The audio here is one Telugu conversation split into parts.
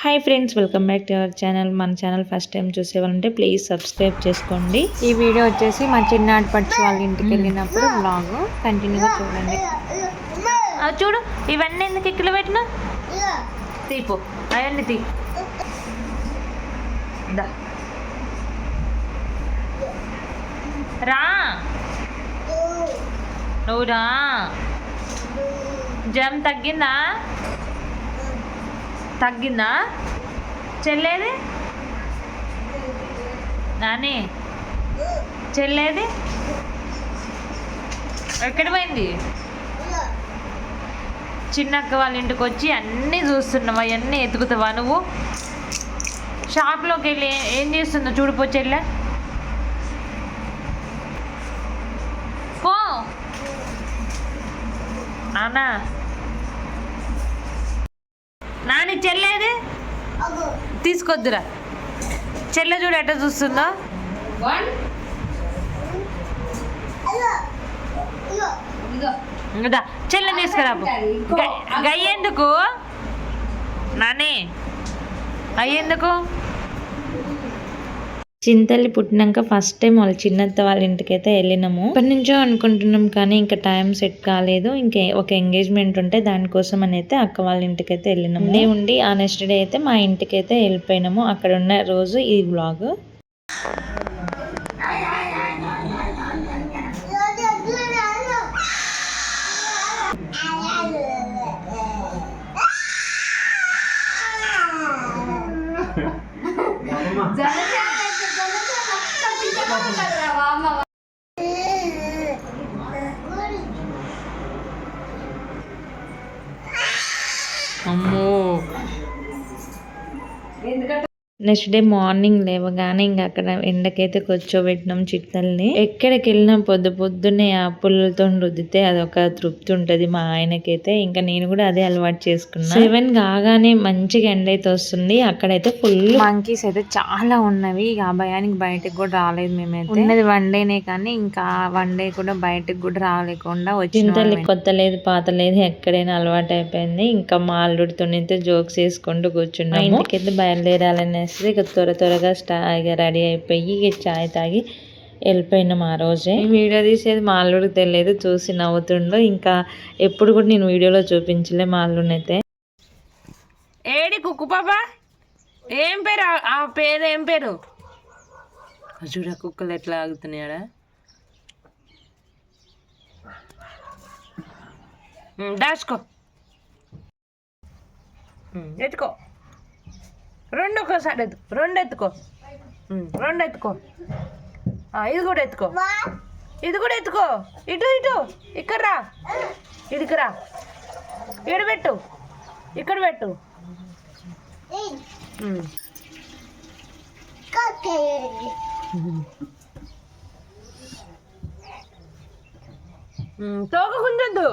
Hi friends, welcome back to our channel. మన ఛానల్ ఫస్ట్ టైం చూసేవాళ్ళంటే ప్లీజ్ సబ్స్క్రైబ్ చేసుకోండి. ఈ వీడియో వచ్చేసి మా చిన్నాటి పచ్చి వాళ్ళ ఇంటికి వెళ్ళినప్పుడు బ్లాగ్ కంటిన్యూగా చూడండి. చూడు, ఇవన్నీ ఎందుకు ఇక్కడ పెట్టినా తీపో, అవన్నీ తీ రా, నువ్వు రా. జమ్ తగ్గిందా చెల్లేది నాని? చెల్లేది ఎక్కడ పోయింది? చిన్నక్క వాళ్ళ ఇంటికి వచ్చి అన్నీ చూస్తున్నావా? అవన్నీ ఎతుకుతావా నువ్వు? షాప్లోకి వెళ్ళి ఏం చేస్తుందో చూడిపో చెల్లె. పో అన్నా. నాని చెల్లేది తీసుకొద్దురా. చెల్లె చూడు ఎట్ట చూస్తుందో. చెల్లె తీసుకురా. గయ్యేందుకు నాని? అయ్యేందుకు? చింతల్లి పుట్టినాక ఫస్ట్ టైం వాళ్ళ చిన్నత్త వాళ్ళ ఇంటికైతే వెళ్ళినాము. ఇప్పటి నుంచో అనుకుంటున్నాం కానీ ఇంకా టైం సెట్ కాలేదు. ఇంకా ఒక ఎంగేజ్మెంట్ ఉంటే దానికోసం అని అయితే అక్క వాళ్ళ ఇంటికైతే వెళ్ళినాము. ఉండి ఆ నెక్స్ట్ డే అయితే మా ఇంటికైతే వెళ్ళిపోయినాము. అక్కడ ఉన్న రోజు ఈ వ్లాగ్. అమ్మో, నెక్స్ట్ డే మార్నింగ్ లేవగానే ఇంకా అక్కడ ఎండకైతే కూర్చోబెట్టినాం చిట్టల్ని. ఎక్కడికి వెళ్ళినా పొద్దున్నే ఆ పుల్లలతో రుద్దితే అదొక తృప్తి ఉంటుంది మా ఆయనకైతే. ఇంకా నేను కూడా అదే అలవాటు చేసుకున్నా. 7 కాగానే మంచిగా ఎండ అయితే వస్తుంది. అక్కడైతే ఫుల్ మంకీస్ అయితే చాలా ఉన్నవి. ఇక ఆ భయానికి బయటకు కూడా రాలేదు మేమైతే. ఉన్నది 1 డేనే కానీ ఇంకా 1 డే కూడా బయటకు కూడా రాలేకుండా వచ్చింది. కొత్త లేదు పాత లేదు, ఎక్కడైనా అలవాటు అయిపోయింది. ఇంకా మా అల్లుడితో అయితే జోక్స్ వేసుకుంటూ కూర్చున్నాము. ఇంటికైతే బయలుదేరాలనే ఇక త్వరగా రెడీ అయిపోయి ఇక చాయ్ తాగి వెళ్ళిపోయినాం. ఆ రోజే వీడియో తీసేది మా అల్లుడికి తెలియదు, చూసి నవ్వుతుండో. ఇంకా ఎప్పుడు కూడా నేను వీడియోలో చూపించలే మా అల్లుడినైతే. ఏడి కుక్కు పాపా, ఏం పేరు? ఆ పేరు ఏం పేరు? చూడ కుక్కలు ఎట్లా ఆగుతున్నాయాడా. దాచుకో, ఎత్తుకో. 2 ఒకసారి ఎత్తుకో, 2 ఎత్తుకో, 2 ఎత్తుకో. ఇది కూడా ఎత్తుకో, ఇది కూడా ఎత్తుకో. ఇటు ఇక్కడ రా, ఇడికి రా. ఇక్కడ పెట్టు, ఇక్కడ పెట్టు. తోక గుంజొద్దు.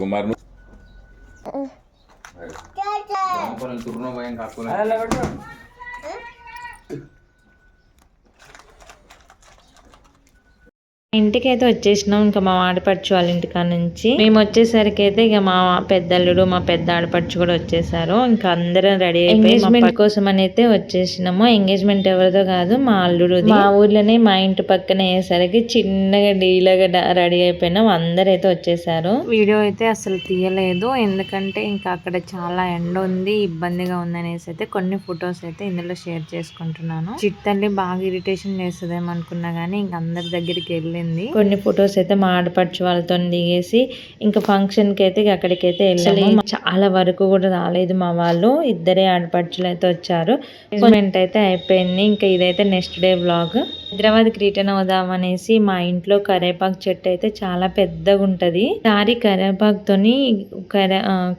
కుమార్ ఇంటికైతే వచ్చేసినాం. ఇంకా మా ఆడపడుచు వాళ్ళ ఇంటికా నుంచి మేము వచ్చేసరికి అయితే ఇక మా పెద్దల్లుడు మా పెద్ద ఆడపడుచు కూడా వచ్చేసారు. ఇంకా అందరం రెడీ అయిపోయి ఎంగేజ్మెంట్ కోసం అని అయితే వచ్చేసినాము. ఎంగేజ్మెంట్ ఎవరిదో కాదు, మా అల్లుడు. మా ఊర్లోనే మా ఇంటి పక్కన అయ్యేసరికి చిన్నగా డీలాగా రెడీ అయిపోయినాం. అందరైతే వచ్చేసారు. వీడియో అయితే అసలు తీయలేదు, ఎందుకంటే ఇంకా అక్కడ చాలా ఎండ ఉంది, ఇబ్బందిగా ఉంది అనేసి అయితే కొన్ని ఫొటోస్ అయితే ఇందులో షేర్ చేసుకుంటున్నాను. చిట్టల్లి బాగా ఇరిటేషన్ చేస్తుందేమో అనుకున్నా గానీ ఇంక అందరి దగ్గరికి వెళ్ళి కొన్ని ఫొటోస్ అయితే మా ఆడపడుచు వాళ్ళతో దిగేసి ఇంకా ఫంక్షన్ కి అయితే అక్కడికైతే వెళ్ళాము. చాలా వరకు కూడా రాలేదు మా వాళ్ళు, 2 ఆడపడుచులు అయితే వచ్చారు. ఎంగేజ్మెంట్ అయితే అయిపోయింది. ఇంకా ఇదైతే నెక్స్ట్ డే వ్లాగ్. హైదరాబాద్కి రిటర్న్ అవుదాం అనేసి మా ఇంట్లో కరేపాకు చెట్టు అయితే చాలా పెద్దగా ఉంటది. సారి కరేపాకుతోని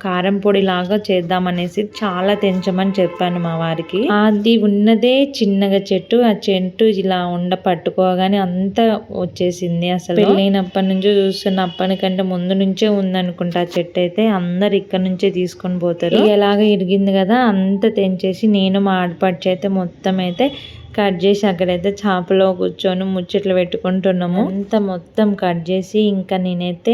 కారం పొడి లాగా చేద్దాం అనేసి చాలా తెంచమని చెప్పాను మా వారికి. అది ఉన్నదే చిన్నగా చెట్టు, ఆ చెట్టు ఇలా ఉండ పట్టుకోగానే అంతా వచ్చేసింది. అసలు పెళ్ళైనప్పటి నుంచి చూస్తున్నప్పటికంటే ముందు నుంచే ఉందనుకుంటా ఆ చెట్టు అయితే. అందరు ఇక్కడ నుంచే తీసుకొని పోతారు. ఎలాగ ఇరిగింది కదా అంత తెంచేసి నేను మా ఆడపడిచి అయితే మొత్తం అయితే కట్ చేసి అక్కడైతే చాపలో కూర్చొని ముచ్చట్లు పెట్టుకుంటున్నాము. అంత మొత్తం కట్ చేసి ఇంకా నేనైతే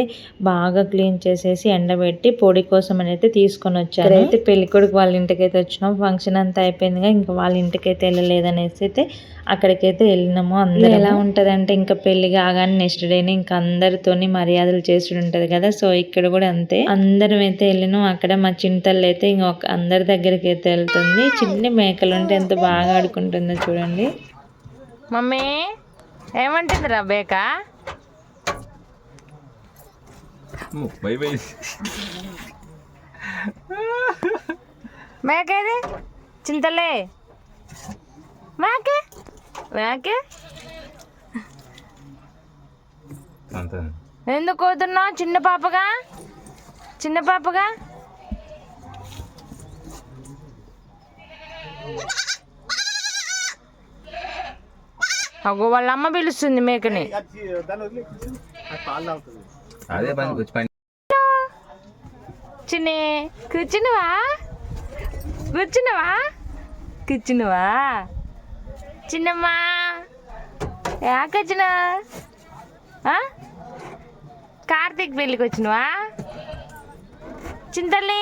బాగా క్లీన్ చేసేసి ఎండబెట్టి పొడి కోసం అయితే తీసుకొని వచ్చాను. అయితే పెళ్ళికొడుకు వాళ్ళ ఇంటికైతే వచ్చినాం. ఫంక్షన్ అంతా అయిపోయిందిగా ఇంకా వాళ్ళ ఇంటికైతే వెళ్ళలేదనేసి అయితే అక్కడికైతే వెళ్ళినాము. అందరూ ఎలా ఉంటదంటే ఇంకా పెళ్లి కాగానే నెక్స్ట్ డేనే ఇంకా అందరితోని మర్యాదలు చేసి ఉంటది కదా. సో ఇక్కడ కూడా అంతే అందరం అయితే వెళ్ళినాం. అక్కడ మా చింతలు అయితే ఇంకొక అందరి దగ్గరికి అయితే వెళ్తుంది. చిన్న మేకలు ఉంటే ఎంత బాగా ఆడుకుంటుందో చూడండి. మమ్మీ ఏమంటుందిరా బేక? మేకేది చింతలే మేకే మేకే ఎందుకు పోతున్నావు చిన్న పాపగా? చిన్న పాపగా అగో వాళ్ళ అమ్మ పిలుస్తుంది మేకని. చిన్ని కూర్చున్నావా? కూర్చున్నావా? కూర్చున్నావా చిన్నమ్మా? యాకొచ్చినా? కార్తీక్ పెళ్ళికి వచ్చినవా? చింతల్లి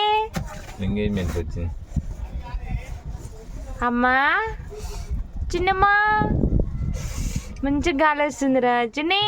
ఎంగేజ్మెంట్ వచ్చింది. అమ్మా చిన్నమ్మా మంచిగా గాలి వస్తుందిరా చిన్ని.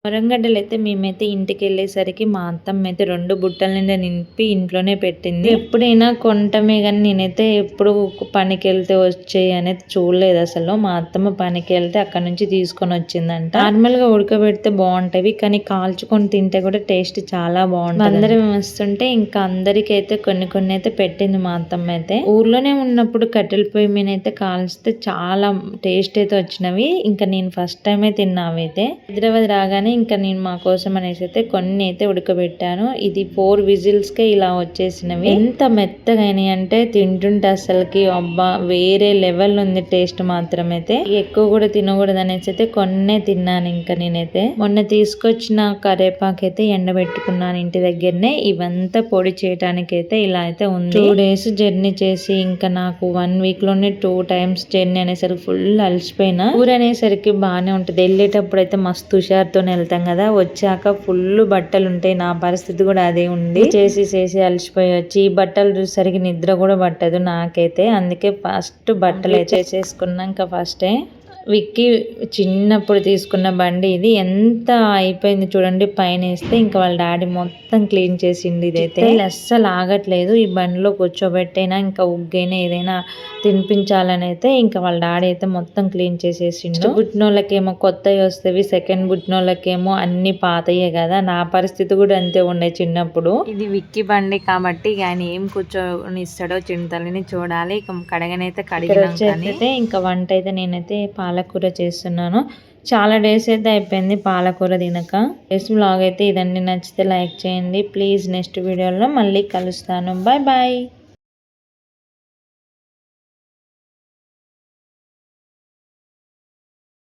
వరంగడ్డలు అయితే మేమైతే ఇంటికి వెళ్ళేసరికి మా అత్తమ్మ అయితే 2 బుట్టల నిండా నింపి ఇంట్లోనే పెట్టింది. ఎప్పుడైనా కొంటమే కానీ నేనైతే ఎప్పుడు పనికి వెళ్తే వచ్చాయి అనేది చూడలేదు అసలు. మా అత్తమ్మ పనికి వెళ్తే అక్కడ నుంచి తీసుకొని వచ్చిందంట. నార్మల్ గా ఉడకబెడితే బాగుంటవి కానీ కాల్చుకొని తింటే కూడా టేస్ట్ చాలా బాగుంటుంది. అందరం వస్తుంటే ఇంకా అందరికి అయితే కొన్ని అయితే పెట్టింది మా అత్తమ్మ అయితే. ఊర్లోనే ఉన్నప్పుడు కట్టెల పొయ్యి మీద అయితే కాల్చితే చాలా టేస్ట్ అయితే వచ్చినవి. ఇంకా నేను ఫస్ట్ టైమే తిన్నా అవైతే. హైదరాబాద్ రాగానే ఇంకా నేను మా కోసం అనేసి అయితే కొన్ని అయితే ఉడకబెట్టాను. ఇది 4 విజిల్స్ కే ఇలా వచ్చేసినవి. ఎంత మెత్తగా అయినాయి అంటే తింటుంటే అసలుకి అబ్బా వేరే లెవెల్ ఉంది టేస్ట్ మాత్రం అయితే. ఎక్కువ కూడా తినకూడదు అనేసి అయితే కొన్నే తిన్నాను. ఇంకా నేనైతే మొన్న తీసుకొచ్చిన కరేపాకు అయితే ఎండబెట్టుకున్నాను ఇంటి దగ్గరనే. ఇవంతా పొడి చేయడానికి అయితే ఇలా అయితే ఉంది. 2 days జర్నీ చేసి ఇంకా నాకు 1 week లోనే 2 times జర్నీ అనేసరికి ఫుల్ అలసిపోయినా. ఊరు అనేసరికి బాగానే ఉంటుంది. వెళ్ళేటప్పుడు అయితే మస్తు హుషారుతో వెళ్తాం కదా, వచ్చాక ఫుల్ బట్టలు ఉంటాయి. నా పరిస్థితి కూడా అదే ఉంది. చేసి అలసిపోయి వచ్చి ఈ బట్టలు చూసేసరికి నిద్ర కూడా పట్టదు నాకైతే. అందుకే ఫస్ట్ బట్టలు చేసేసుకున్నాక ఫస్టే విక్కీ చిన్నప్పుడు తీసుకున్న బండి ఇది. ఎంత అయిపోయింది చూడండి పైన వేస్తే. ఇంకా వాళ్ళ డాడీ మొత్తం క్లీన్ చేసింది. ఇదైతే అస్సలు ఆగట్లేదు. ఈ బండిలో కూర్చోబెట్టైనా ఇంకా ఉగ్గైనా ఏదైనా తినిపించాలని అయితే ఇంకా వాళ్ళ డాడీ అయితే మొత్తం క్లీన్ చేసేసిండు. బుట్టినోళ్ళకేమో కొత్తవి వస్తేవి, సెకండ్ బుట్టినోళ్ళకేమో అన్ని పాతయ్యే కదా. నా పరిస్థితి కూడా అంతే ఉండే చిన్నప్పుడు. ఇది విక్కీ బండి కాబట్టి ఆయన ఏం కూర్చొని ఇస్తాడో చింతలని చూడాలి. ఇక కడగనైతే కడిగితే ఇంకా వంట అయితే నేనైతే పాలకూర చేస్తున్నాను. చాలా డేస్ అయితే అయిపోయింది పాలకూర తినక. వ్లాగ్ అయితే ఇదండి. నచ్చితే లైక్ చేయండి ప్లీజ్. నెక్స్ట్ వీడియోలో మళ్ళీ కలుస్తాను. Bye bye.